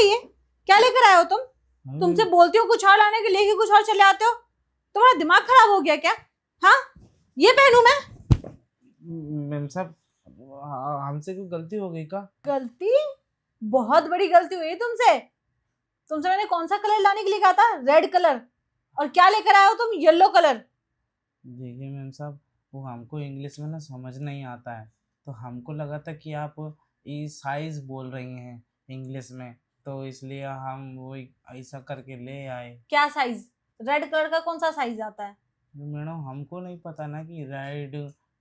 है ये? क्या लेकर आए हो तुम? अरे तुमसे बोलती हो कुछ और लाने के, लेके कुछ और चले आते हो। तुम्हारा दिमाग खराब हो गया क्या? हाँ, ये पहनूं मैं? मैम साहब, हमसे कोई गलती हो गई का? गलती? बहुत बड़ी गलती हुई है तुमसे। तुमसे मैंने कौन सा कलर लाने के लिए कहा था? Red colour. और क्या लेकर आए हो तुम? Yellow colour. देखिए मैम साहब, वो हमको इंग्लिश में ना समझ नहीं आता है, तो हमको लगा था कि आप ये साइज बोल रही हैं इंग्लिश में, तो इसलिए हम वो ऐसा करके ले आए। क्या साइज? रेड कलर का कौन सा साइज आता है? मैडम हमको नहीं पता ना कि रेड,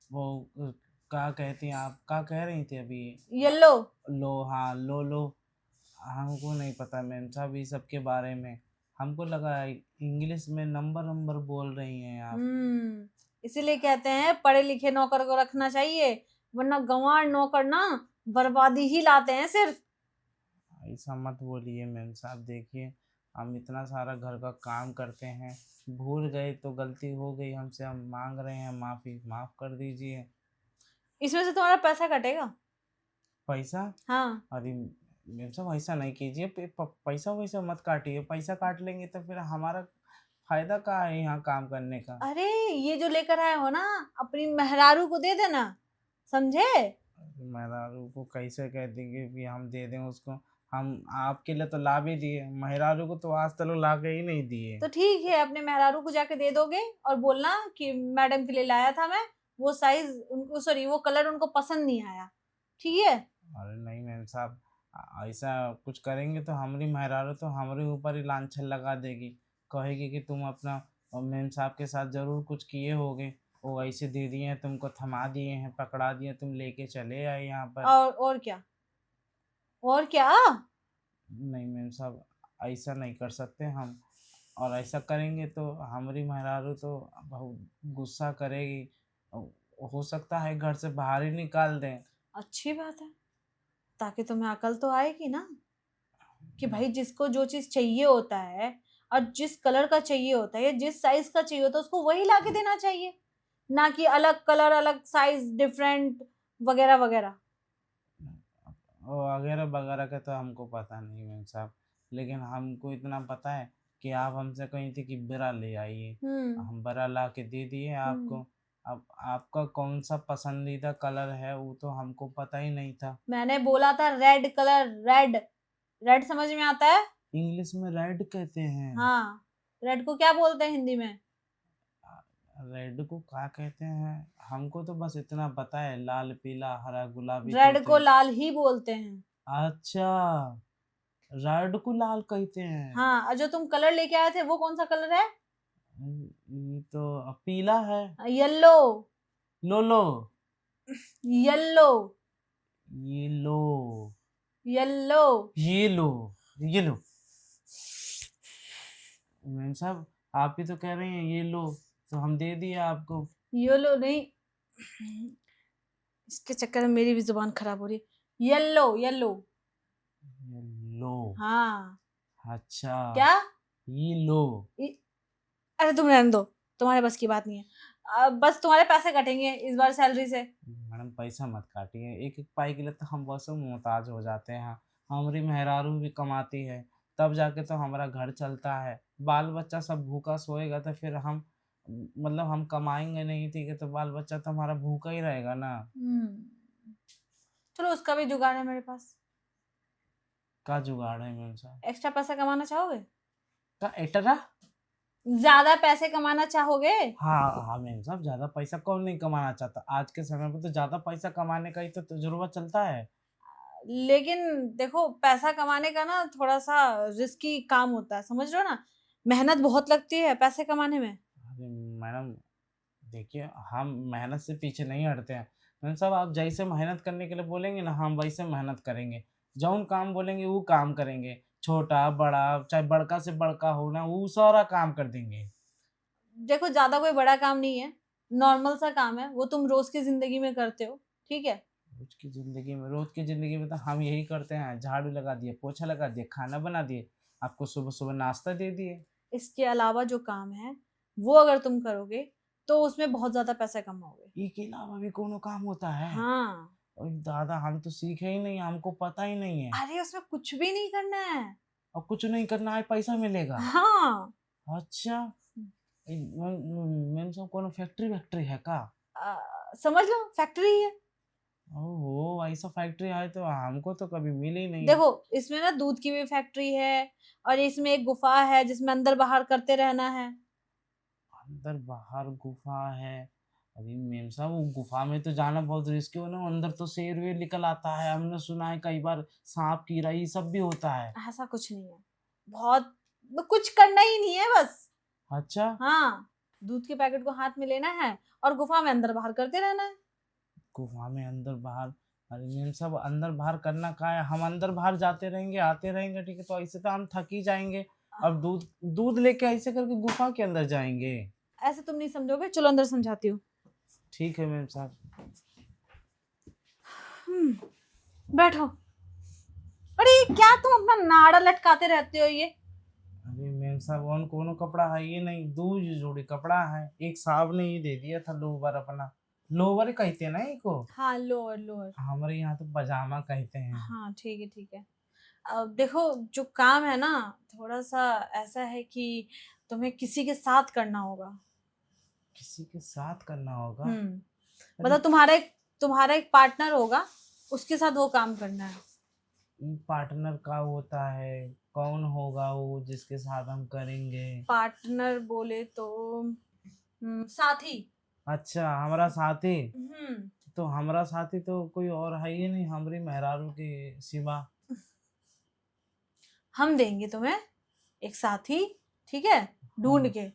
वो क्या कहती हैं आप, क्या कह रही थी अभी? येलो। लो, हाँ लो लो। हमको नहीं पता मैम साहब ये सब के बारे में। हमको लगा इंग्लिश में नंबर नंबर बोल रही हैं आप। इसीलिए कहते हैं पढ़े लिखे नौकर को रखना चाहिए, वरना गंवार नौकर ना बर्बादी ही लाते हैं सिर्फ। ऐसा मत बोलिए मैम साहब, देखिए हम इतना सारा घर का काम करते हैं, भूल गए तो गलती हो गई हमसे, हम मांग रहे हैं माफ़ी, माफ़ कर दीजिए। इसमें से तुम्हारा पैसा कटेगा। पैसा? हाँ। अरे मैम साहब ऐसा नहीं कीजिए, पैसा वैसा मत काटिए, पैसा काट लेंगे तो फिर हमारा फायदा क्या है यहाँ काम करने का? अरे, ये जो लेकर आए हो ना, अपनी मेहरारू को दे देना, समझे? मेहरारू को कैसे कह देंगे कि हम दे दें उसको? हम आपके लिए तो ला भी दिए, मेहरारू को तो आज तक ला के ही नहीं दिए। तो ठीक है, अपने मेहरारू को जाके दे दोगे और बोलना कि मैडम के लिए लाया था मैं, वो साइज उनको, सॉरी वो कलर उनको पसंद नहीं आया। ठीक है? अरे नहीं मैम साहब, ऐसा कुछ करेंगे तो हमारी मेहरारू तो हमारे ऊपर ही लांछन लगा देगी, कहेगी कि तुम अपना और मैम साहब के साथ ज़रूर कुछ किए होगे, वो ऐसे दे दिए हैं तुमको, थमा दिए हैं, पकड़ा दिए, तुम लेके चले आए यहाँ पर। और क्या? और क्या? नहीं मैम साहब, ऐसा नहीं कर सकते हम, और ऐसा करेंगे तो हमारी मेहरारू तो बहुत गुस्सा करेगी, हो सकता है घर से बाहर ही निकाल दें। अच्छी बात है, ताकि तुम्हें अकल तो आएगी ना कि भाई जिसको जो चीज चाहिए होता है और जिस कलर का चाहिए होता है या जिस साइज का चाहिए होता है उसको वही ला के देना चाहिए, ना कि अलग कलर अलग साइज डिफरेंट वगैरह वगैरह। वगैरह वगैरह का तो हमको पता नहीं मैम साहब, लेकिन हमको इतना पता है कि आप हमसे कही थी कि बरा ले आइए, हम्म। हम बरा ला के दे दिए हम्म। आपको। अब आपका कौन सा पसंदीदा कलर है वो तो हमको पता ही नहीं था। मैंने बोला था रेड कलर, रेड। रेड समझ में आता है? इंग्लिश में रेड कहते हैं? हाँ। रेड को क्या बोलते हैं हिंदी में? रेड को क्या कहते हैं? हमको तो बस इतना पता है, लाल पीला हरा गुलाबी रेड को तोते। लाल ही बोलते हैं। अच्छा, रेड को लाल कहते हैं? हाँ, और जो तुम कलर लेके आए थे वो कौन सा कलर है? ये तो पीला है। येलो। लो लो। येलो। ये लो। येलो। ये लो। ये लो। मैम साहब, आप ही तो कह रहे हैं ये लो, तो हम दे दिए आपको। येलो नहीं, इसके चक्कर में मेरी भी जुबान खराब हो रही है। Yellow, yellow. ये लो। हाँ। अच्छा। क्या? ये लो। इ- अरे तुम रहने दो, तुम्हारे बस की बात नहीं है। बस तुम्हारे पैसे कटेंगे इस बार सैलरी से। मैडम पैसा मत काटिए, एक एक पाई के लिए तो हम बस मोहताज हो जाते हैं। हमारी मेहरारू भी कमाती है, तब जाके तो हमारा घर चलता है। बाल बच्चा सब भूखा सोएगा तो फिर हम, मतलब हम कमाएंगे नहीं, ठीक है, तो बाल बच्चा तो हमारा भूखा ही रहेगा ना। चलो उसका भी जुगाड़ है मेरे पास। का जुगाड़ है मैम साहब? एक्स्ट्रा पैसा कमाना चाहोगे? का एटरा? ज्यादा पैसे कमाना चाहोगे? हाँ हाँ मैम साहब, ज़्यादा पैसा कौन नहीं कमाना चाहता, आज के समय में तो ज़्यादा पैसा कमाने का ही तो तजुर्बा चलता है। लेकिन देखो, पैसा कमाने का ना थोड़ा सा रिस्की काम होता है, समझ रहे हो ना? मेहनत बहुत लगती है पैसे कमाने में। अरे मैडम, देखिए हम मेहनत से पीछे नहीं हटते हैं। मैम साहब, आप जैसे मेहनत करने के लिए बोलेंगे ना, हम वैसे मेहनत करेंगे। जौन काम बोलेंगे वो काम करेंगे, छोटा बड़ा चाहे बड़का से बड़का हो ना, वो सारा काम कर देंगे। देखो, ज्यादा कोई बड़ा काम नहीं है, नॉर्मल सा काम है, वो तुम रोज की जिंदगी में करते हो। ठीक है? रोज की जिंदगी में तो हम यही करते हैं, झाड़ू लगा दिए, पोछा लगा दिए, खाना बना दिए, आपको सुबह सुबह नाश्ता दे दिए। इसके अलावा जो काम है वो अगर तुम करोगे तो उसमें बहुत ज्यादा पैसा कमाओगे। ये के अलावा भी कोनो काम होता है? हाँ। ओए दादा हम तो सीखे ही नहीं, हमको पता ही नहीं है। अरे उसमें कुछ भी नहीं करना है। और कुछ नहीं करना है, पैसा मिलेगा? हाँ। अच्छा। मेन सब कोनो फैक्ट्री वैक्ट्री है का? समझ लो फैक्ट्री है। ओहो, ऐसा फैक्ट्री है तो हमको तो कभी मिली नहीं। देखो इसमें ना दूध की भी फैक्ट्री है, और इसमें एक गुफा है जिसमें अंदर बाहर करते रहना है। अंदर बाहर गुफा है? अरे मेम साहब वो गुफा में तो जाना बहुत रिस्की हो ना, अंदर तो शेर वेर निकल आता है, हमने सुना है कई बार सांप कीड़ा ये सब भी होता है। ऐसा कुछ नहीं है, बहुत कुछ करना ही नहीं है बस। अच्छा। हाँ, दूध के पैकेट को हाथ में लेना है और गुफा में अंदर बाहर करते रहना है। गुफा में अंदर बाहर? अरे मेम साहब अंदर बाहर करना का है, हम अंदर बाहर जाते रहेंगे आते रहेंगे, ठीक है, तो ऐसे तो हम थक ही जाएंगे। अब दूध दूध लेके ऐसे करके गुफा के अंदर जाएंगे? ऐसे तुम नहीं समझोगे, चलो अंदर समझाती हूँ। ठीक है मेम साहब। बैठो। अरे क्या तुम अपना नाड़ा लटकाते रहते हो ये? अरे मेम साहब वन कोनो कपड़ा है ये नहीं, दो जोड़ी कपड़ा है, एक साहब ने ये दे दिया था लोवर अपना। लोवर ही कहते हैं ना इसको? हाँ लोअर लोअर। हमारे यहाँ तो पजामा कहते हैं। हाँ ठीक है ठीक है। अब देखो जो काम है ना, थोड़ा सा ऐसा है कि तुम्हें किसी के साथ करना होगा। किसी के साथ करना होगा? मतलब तुम्हारा एक पार्टनर होगा, उसके साथ वो काम करना है। पार्टनर का होता है? कौन होगा वो जिसके साथ हम करेंगे? पार्टनर बोले तो साथी। अच्छा हमारा साथी। हम्म। तो हमारा साथी तो कोई और है ही नहीं हमारी मेहरारू के सिवा। हम देंगे तुम्हें एक साथी, ठीक है, ढूंढ हाँ। के।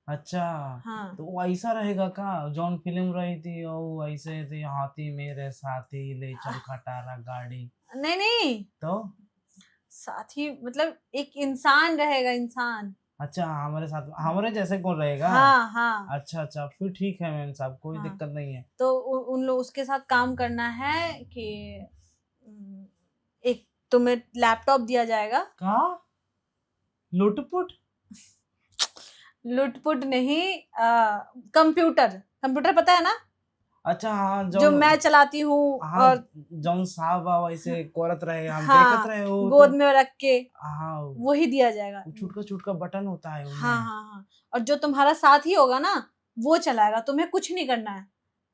अच्छा। हाँ। तो वो ऐसा रहेगा का जौन फिल्म रही थी और ऐसे थे, हाथी मेरे साथी ले चल खटारा गाड़ी? नहीं नहीं, तो साथी मतलब एक इंसान रहेगा, इंसान। अच्छा हमारे साथ हमारे जैसे कौन रहेगा? हाँ हाँ। अच्छा अच्छा फिर ठीक है मैम साहब, कोई हाँ दिक्कत नहीं है। तो उन लोग उसके साथ काम करना है कि उम, एक तुम्हें लैपटॉप दिया जाएगा। का लुटपुट? लुटपुट नहीं, कंप्यूटर। कंप्यूटर पता है ना, अच्छा हाँ जो मैं चलाती हूँ। हाँ और जौन साहब बाबा ऐसे कोरत रहे हम देखत हाँ, रहे हो गोद तो। में रख के हाँ वही दिया जाएगा। वो छुटका छुटका बटन होता है हाँ उनमें। हाँ हाँ। और जो तुम्हारा साथी होगा ना, वो चलाएगा, तुम्हें कुछ नहीं करना है,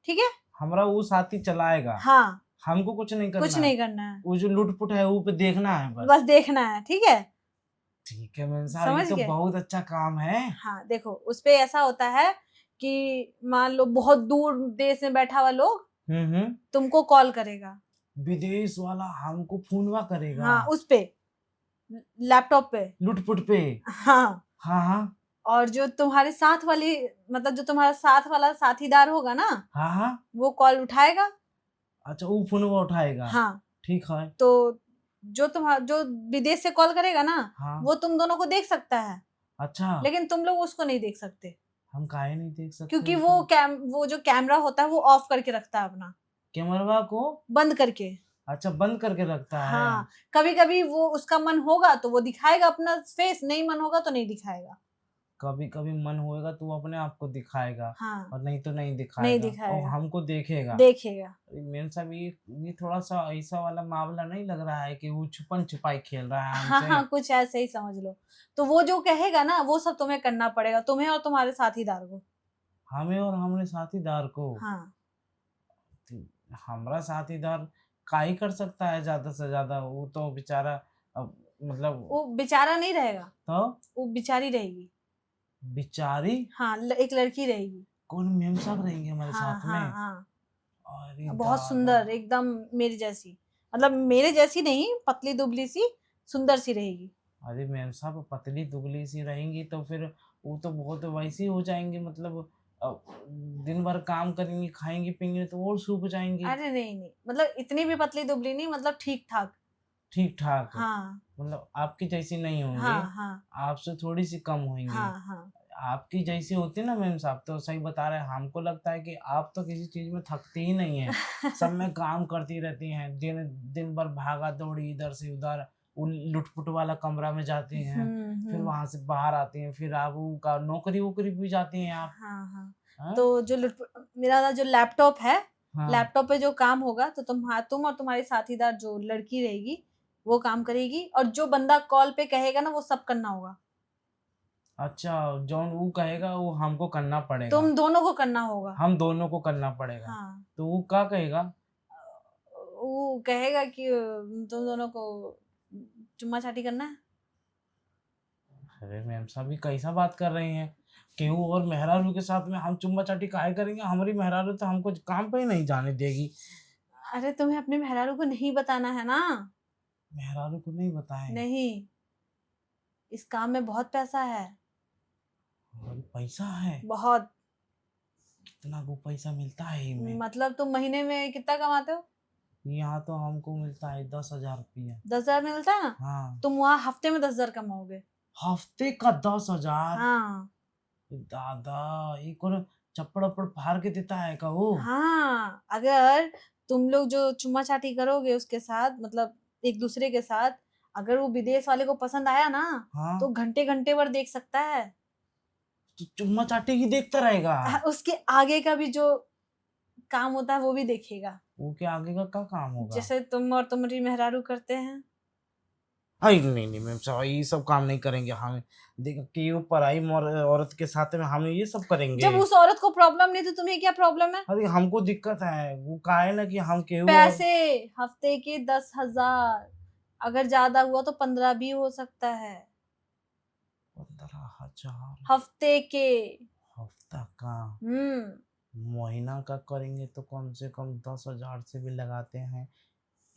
ठीक है। हमारा वो साथी चलाएगा? हाँ, हमको कुछ नहीं कुछ करना है? नहीं करना है, वो जो लुटपुट है वो पे देखना है बस? बस देखना है, ठीक है। ठीक है मैम साहब ये समझ तो गए? बहुत अच्छा काम है। हाँ देखो उस पे ऐसा होता है कि मान लो बहुत दूर देश में बैठा हुआ लोग हम्म। तुमको कॉल करेगा। विदेश वाला हमको फोनवा करेगा? हाँ उस पे, लैपटॉप पे। लुटपुट पे? हाँ। हाँ हाँ। और जो तुम्हारे साथ वाली, मतलब जो तुम्हारा साथ वाला साथीदार होगा ना, हाँ हाँ। वो कॉल उठाएगा। अच्छा वो फोनवा उठाएगा? हाँ। ठीक है। तो जो विदेश से कॉल करेगा ना, हाँ। वो तुम दोनों को देख सकता है, अच्छा लेकिन तुम लोग उसको नहीं देख सकते, हम काहे नहीं देख सकते क्योंकि उसको? वो जो कैमरा होता है वो ऑफ करके रखता है अपना, कैमरवा को? बंद करके। अच्छा बंद करके रखता है? हाँ, कभी कभी वो उसका मन होगा तो वो दिखाएगा अपना फेस, नहीं मन होगा तो नहीं दिखाएगा। कभी कभी मन होएगा तो वो अपने आप को दिखाएगा। हाँ, और नहीं तो नहीं नहीं दिखाएगा और दिखाएगा, हमको देखेगा। देखेगा। अरे मेम साहब ये थोड़ा सा ऐसा वाला मामला नहीं लग रहा है कि वो छुपन छुपाई खेल रहा है हाँ हमसे? हाँ, कुछ ऐसे ही समझ लो। तो वो जो कहेगा ना वो सब तुम्हें करना पड़ेगा, तुम्हें और तुम्हारे साथीदार को। हमें और हमारे साथीदार को? हाँ। तो हमारा साथीदार का ही कर सकता है ज्यादा से ज्यादा, वो तो बेचारा अब मतलब। वो बेचारा नहीं रहेगा, तो वो बेचारी रहेगी। बिचारी? हाँ, एक लड़की रहेगी। कौन मेम साहब रहेंगे हमारे हाँ साथ हाँ में? हाँ। अरे बहुत दादा। सुंदर, एकदम मेरी जैसी, मतलब मेरे जैसी नहीं, पतली दुबली सी, सुंदर सी रहेगी। अरे मैम साहब पतली दुबली सी रहेंगी तो फिर वो तो बहुत वैसी हो जाएंगी, मतलब अ, दिन भर काम करेंगी खाएंगी पियेंगी तो और सूख जाएंगी। अरे नहीं नहीं, मतलब इतनी भी पतली दुबली नहीं, मतलब ठीक ठाक। ठीक ठाक? हाँ मतलब आपकी जैसी नहीं होंगी? हाँ हाँ आपसे थोड़ी सी कम होंगी? हाँ हाँ। आपकी जैसी होती ना मैम साहब तो सही बता रहे हैं, हमको लगता है कि आप तो किसी चीज में थकती ही नहीं है, सब में काम करती रहती हैं, दिन दिन भर भागा दौड़ी इधर से उधर, वो लुटपुट वाला कमरा में जाती हैं, फिर वहां से बाहर आती हैं, फिर आप वो का नौकरी वोकरी भी जाती हैं आप? हाँ हाँ। हाँ? तो जो मेरा जो लैपटॉप है हाँ लैपटॉप पे जो काम होगा तो तुम और तुम्हारी साथीदार जो लड़की रहेगी वो काम करेगी, और जो बंदा कॉल पे कहेगा ना वो सब करना होगा। अच्छा, जौन वो कहेगा वो हमको करना पड़ेगा, तुम दोनों को करना होगा। हम दोनों को करना पड़ेगा। हाँ, तो वो क्या कहेगा? वो कहेगा कि तुम दोनों को चुम्मा चाटी करना है। अरे मैम साहब, ये कैसा बात कर रही हैं? केहू और मेहरारू के साथ में हम चुम्मा चाटी काहे करेंगे? हमारी मेहरारू तो हमको काम पे ही नहीं जाने देगी। अरे तुम्हें अपने मेहरारू को नहीं बताना है ना। मेहरारू को नहीं बताएं? नहीं, इस काम में बहुत पैसा है। और पैसा है? बहुत। कितना को पैसा मिलता है इनमें? मतलब तुम महीने में कितना कमाते हो? यहाँ तो हमको मिलता है 10,000 रुपया। 10,000 मिलता है ना? हाँ। तुम वहां हफ्ते में 10,000 कमाओगे। हफ्ते का 10,000? हाँ दादा, ये कौन चप्पड़ वप्पड़ फाड़ के देता है का वो? हाँ, अगर तुम लोग जो चुम्मा चाटी करोगे उसके साथ, मतलब एक दूसरे के साथ, अगर वो विदेश वाले को पसंद आया ना हाँ, तो घंटे घंटे भर देख सकता है। तो चुम्मा चाटी की देखता रहेगा? उसके आगे का भी जो काम होता है वो भी देखेगा, वो के आगे का क्या काम होगा? जैसे तुम और तुम्हारी मेहरारू करते हैं। अरे नहीं नहीं मैम साहब, ये सब काम नहीं करेंगे हम। देख कि वो पराई औरत के साथ में हम ये सब करेंगे? जब उस औरत को प्रॉब्लम नहीं तो तुम्हें क्या प्रॉब्लम है? अरे हमको दिक्कत है, वो का है ना कि हम केहू पैसे हफ्ते के 10,000, अगर ज्यादा हुआ तो 15 भी हो सकता है 15,000 हफ्ते के। हफ्ता का? हम्म महीना का करेंगे तो कम से कम 10,000 से भी लगाते हैं।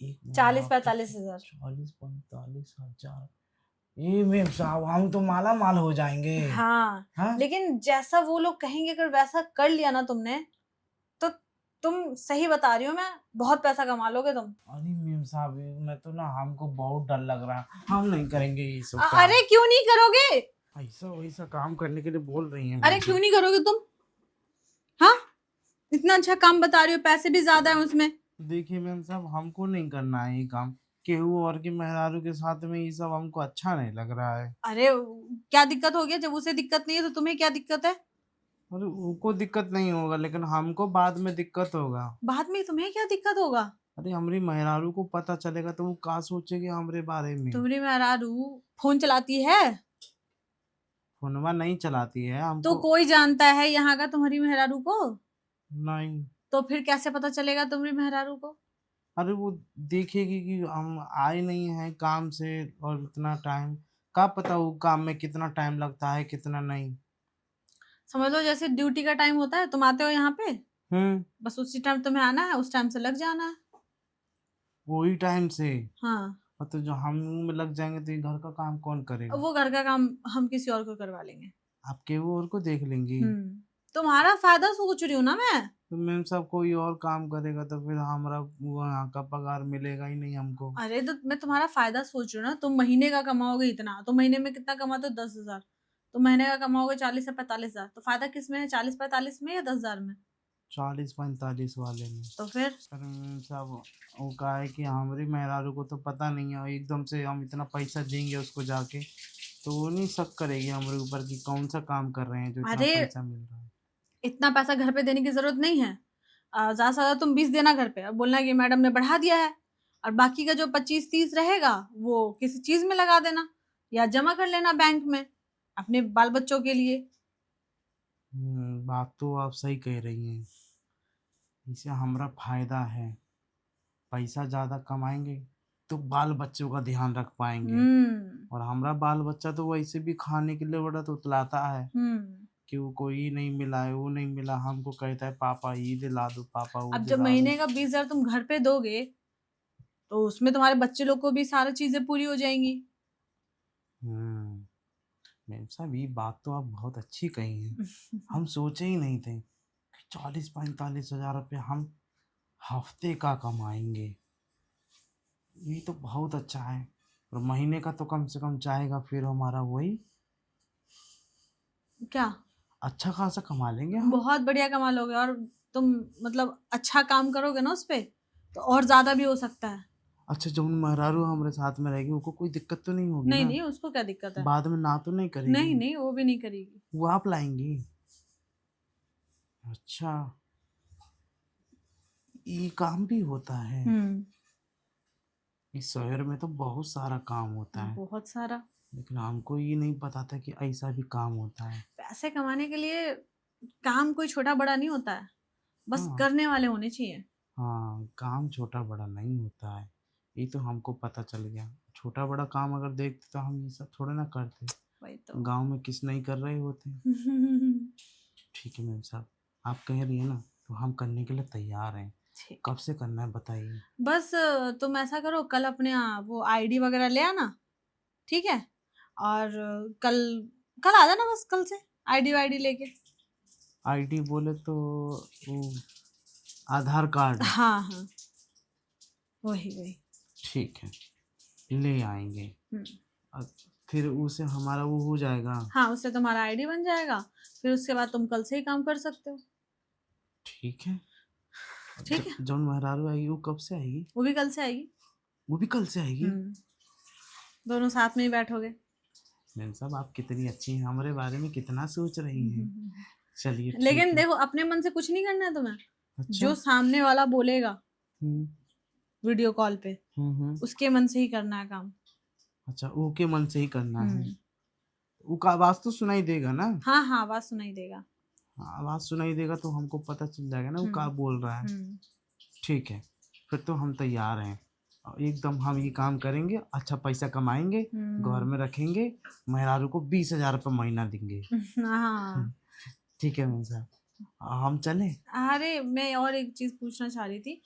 एक महीना 40-45 हजार। 40-45 हजार। ये मैम साहब, हम तो माला माल हो जाएंगे। हाँ, हाँ? लेकिन जैसा वो लोग कहेंगे अगर वैसा कर लिया ना तुमने, तो तुम सही बता रही हो मैं, बहुत पैसा कमा लोगे तुम। अरे मैम साहब, मैं तो ना, हमको बहुत डर लग रहा है, हम नहीं करेंगे ये सब काम। अरे क्यों नहीं करोगे? ऐसा वैसा काम करने के लिए बोल रही हैं अरे मैम क्यों साहब। नहीं करोगे तुम? हाँ, इतना अच्छा काम बता रही हो, पैसे भी ज्यादा है उसमें। देखिए मैम साहब, हमको नहीं करना है ये काम। केहू और के मेहरारू के साथ में ये सब हमको अच्छा नहीं लग रहा है। अरे क्या दिक्कत हो गया? जब उसे दिक्कत नहीं है तो तुम्हें क्या दिक्कत है? और उनको दिक्कत नहीं होगा, लेकिन हमको बाद में दिक्कत होगा। बाद में तुम्हें क्या दिक्कत होगा? अरे हमारी मेहरारू को पता चलेगा तो वो क्या सोचेगी हमारे बारे में? तुम्हारी मेहरारू फोन चलाती है? फोनवा नहीं चलाती है तो हमको। कोई जानता है यहाँ का तुम्हारी मेहरारू को? नहीं। तो फिर कैसे पता चलेगा तुम्हारी मेहरारू को? अरे वो देखेगी कि हम आए नहीं हैं काम से, और इतना टाइम, क्या पता वो काम में कितना टाइम लगता है कितना नहीं। समझ लो जैसे ड्यूटी का टाइम होता है, तुम आते हो यहाँ पे, हम्म। बस उसी टाइम तुम्हें आना है, उस टाइम से लग जाना है। वही टाइम से? हाँ, और तो जो हम मुंह में लग जाएंगे तो ये घर का काम कौन अब करेगा? वो घर का काम हम किसी और को करवा लेंगे। आपके वो और को देख लेंगी? तुम्हारा फायदा सोच रही हूँ ना मैं। तो मैम साहब, कोई और काम करेगा तो फिर हमारा वहाँ का पगार मिलेगा ही नहीं हमको। अरे तो मैं तुम्हारा फायदा सोच रही हूँ ना, तुम महीने का कमाओगे इतना, तो महीने में कितना कमाते हो? 10,000। तो महीने का कमाओगे 40 से 45 हजार, तो फायदा किस में है? 40-45 में या 10,000 में? 40-45 वाले में। तो फिर पर मैम साहब, वो कहा है कि हमारी मेहरारू को तो पता नहीं है, एकदम से हम इतना पैसा देंगे उसको जाके, तो वो नहीं शक करेगी हमारे ऊपर कि कौन सा काम कर रहे हैं जो इतना अरे पैसा मिल रहा है। इतना पैसा घर पे देने की जरूरत नहीं है। ज्यादा से ज्यादा तुम 20 देना घर पे, और बोलना कि मैडम ने बढ़ा दिया है, और बाकी का जो 25-30 रहेगा वो किसी चीज में लगा देना, या जमा कर लेना बैंक में अपने बाल बच्चों के लिए। बात तो आप सही कह रही हैं। इससे हमारा फायदा है, पैसा ज़्यादा कमाएंगे तो बाल बच्चों का ध्यान रख पाएंगे। हम्म और हमारा बाल बच्चा तो वैसे भी खाने के लिए बड़ा तो उतलाता है हम्म कि वो कोई नहीं मिला है, वो नहीं मिला, हमको कहता है पापा ये दिला दो, पापा वो अब जब दिला दो। महीने का 20,000 तुम घर पे दोगे तो उसमें तुम्हारे बच्चे लोग को भी सारी चीजें पूरी हो जाएंगी। हम्म। मैम साहब, ये बात तो आप बहुत अच्छी कही हैं। हम सोचे ही नहीं थे कि 40-45 हजार रुपये हम हफ्ते का कमाएंगे। ये तो बहुत अच्छा है। और महीने का तो कम से कम जाएगा फिर हमारा वही, क्या? अच्छा खासा कमा लेंगे हम। बहुत बढ़िया कमा लोगे, और तुम मतलब अच्छा काम करोगे ना उस पे, तो और ज्यादा भी हो सकता है। अच्छा, जब मेहरारू हमारे साथ में रहेगी उनको कोई दिक्कत तो नहीं होगी नहीं ना? नहीं, उसको क्या दिक्कत है? बाद में ना तो नहीं करेगी? नहीं नहीं, वो भी नहीं करेगी। वो आप लाएंगी? अच्छा। ये काम भी होता है? इस शहर में तो बहुत सारा काम होता है, बहुत सारा। लेकिन हमको ये नहीं पता था कि ऐसा भी काम होता है। पैसे कमाने के लिए काम कोई छोटा बड़ा नहीं होता है, बस हाँ, करने वाले होने चाहिए। हाँ, काम छोटा-बड़ा नहीं होता है। ये तो हमको पता चल गया। छोटा-बड़ा काम अगर देखते तो हम ये सब थोड़े ना करते। वही तो। गाँव में किस नहीं कर रहे होते। ठीक है मैम साहब, आप कह रही हैं ना, तो हम करने के लिए तैयार हैं। ठीक। कब से करना है बताइए? बस तुम ऐसा करो, कल अपने वो आईडी वगैरह ले आना, ठीक है? और कल कल आ जाना, बस कल से आईडी वाईडी लेके। आईडी बोले तो वो आधार कार्ड। हाँ हाँ, वही वही। ठीक है, ले आएँगे। हम्म। अ, फिर उससे हमारा वो हो जाएगा। हाँ, उससे तुम्हारा आईडी बन जाएगा, फिर उसके बाद तुम कल से ही काम कर सकते हो। ठीक है। ठीक है, जौन मेहरारू आएगी वो कब से आएगी? वो भी कल से आएगी। वो भी कल से आएगी? दोनों साथ में ही बैठोगे। मैम साहब आप कितनी अच्छी हैं, हमारे बारे में कितना सोच रही हैं। चलिए ठीक लेकिन है। देखो, अपने मन से कुछ नहीं करना है तुम्हें। अच्छा। जो सामने वाला बोलेगा हुँ, वीडियो कॉल पे, हुँ। उसके मन से ही करना है काम। अच्छा, ओके मन से ही करना है। हम्म। वो का आवाज़ तो सुनाई देगा ना? हाँ हाँ, आवाज सुनाई देगा। हाँ, आवाज़ सुनाई देगा तो हमको पता चल जाएगा ना वो क्या बोल रहा है। हम्म। ठीक है, फिर तो हम तैयार हैं। एकदम हम ये काम करेंगे, अच्छा पैसा कमाएँगे, घर में रखेंगे, मेहरारू को 20,000 रुपए महीना देंगे। हाँ। ठीक है मैम साहब, हम चलें? अरे, मैं और एक चीज पूछना चाह रही थी।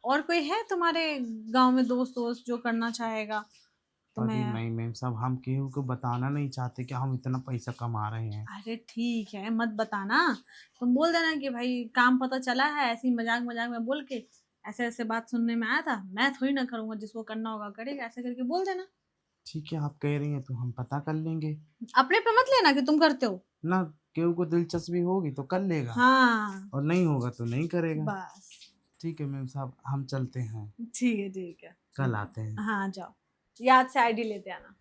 और कोई है तुम्हारे गांव में दोस्त वोस्त जो करना चाहेगा अरे तुम्हें? नहीं मैम साहब, हम केहू को बताना नहीं चाहते कि हम इतना पैसा कमा रहे हैं। अरे ठीक है, मत बताना। तुम बोल देना कि भाई काम पता चला है, ऐसी मजाक मजाक में बोल के ऐसे ऐसे बात सुनने में आया था, मैं थोड़ी ना करूंगा, जिसको करना होगा करेगा, ऐसे करके बोल देना। ठीक है, आप कह रही हैं तो हम पता कर लेंगे। अपने पे मत लेना कि तुम करते हो। ना केहू को दिलचस्पी होगी तो कर लेगा, हाँ, और नहीं होगा तो नहीं करेगा। बस। ठीक है मैम साहब, हम चलते हैं, ठीक है, ठीक है। कल आते हैं। हाँ, जाओ, याद से आईडी लेते आना।